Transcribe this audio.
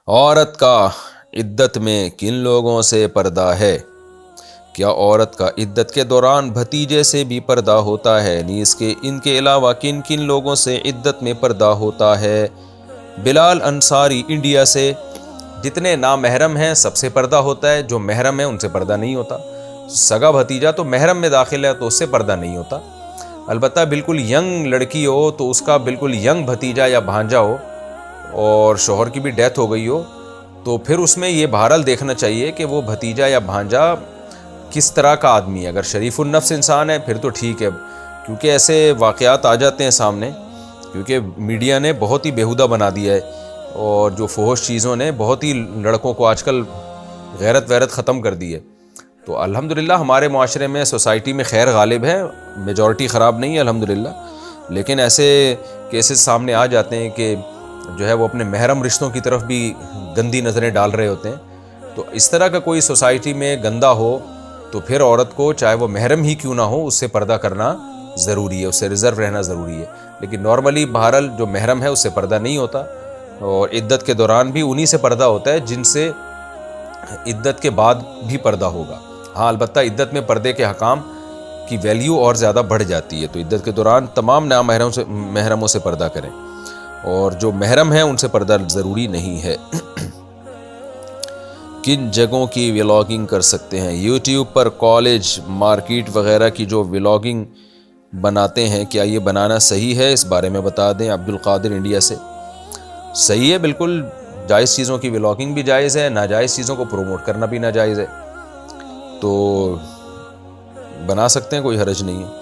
عورت کا عدت میں کن لوگوں سے پردہ ہے؟ کیا عورت کا عدت کے دوران بھتیجے سے بھی پردہ ہوتا ہے؟ نیز کے ان کے علاوہ کن کن لوگوں سے عدت میں پردہ ہوتا ہے؟ بلال انصاری انڈیا سے۔ جتنے نامحرم ہیں سب سے پردہ ہوتا ہے، جو محرم ہیں ان سے پردہ نہیں ہوتا۔ سگا بھتیجا تو محرم میں داخل ہے تو اس سے پردہ نہیں ہوتا۔ البتہ بالکل ینگ لڑکی ہو تو اس کا بالکل ینگ بھتیجا یا بھانجا ہو اور شوہر کی بھی ڈیتھ ہو گئی ہو تو پھر اس میں یہ بہرحال دیکھنا چاہیے کہ وہ بھتیجا یا بھانجا کس طرح کا آدمی ہے۔ اگر شریف النفس انسان ہے پھر تو ٹھیک ہے، کیونکہ ایسے واقعات آ جاتے ہیں سامنے، کیونکہ میڈیا نے بہت ہی بیہودہ بنا دیا ہے اور جو فحش چیزوں نے بہت ہی لڑکوں کو آج کل غیرت ختم کر دی ہے۔ تو الحمدللہ ہمارے معاشرے میں سوسائٹی میں خیر غالب ہے، میجورٹی خراب نہیں ہے الحمدللہ، لیکن ایسے کیسز سامنے آ جاتے ہیں کہ جو ہے وہ اپنے محرم رشتوں کی طرف بھی گندی نظریں ڈال رہے ہوتے ہیں۔ تو اس طرح کا کوئی سوسائٹی میں گندہ ہو تو پھر عورت کو چاہے وہ محرم ہی کیوں نہ ہو اس سے پردہ کرنا ضروری ہے، اس سے ریزرو رہنا ضروری ہے۔ لیکن نارملی بہرحال جو محرم ہے اس سے پردہ نہیں ہوتا، اور عدت کے دوران بھی انہی سے پردہ ہوتا ہے جن سے عدت کے بعد بھی پردہ ہوگا۔ ہاں البتہ عدت میں پردے کے حکام کی ویلیو اور زیادہ بڑھ جاتی ہے، تو عدت کے دوران تمام محرموں سے پردہ کریں، اور جو محرم ہیں ان سے پردہ ضروری نہیں ہے۔ کن جگہوں کی ولاگنگ کر سکتے ہیں؟ یوٹیوب پر کالج، مارکیٹ وغیرہ کی جو ولاگنگ بناتے ہیں، کیا یہ بنانا صحیح ہے؟ اس بارے میں بتا دیں۔ عبدالقادر انڈیا سے۔ صحیح ہے، بالکل جائز چیزوں کی ولاگنگ بھی جائز ہے، ناجائز چیزوں کو پروموٹ کرنا بھی ناجائز ہے، تو بنا سکتے ہیں، کوئی حرج نہیں ہے۔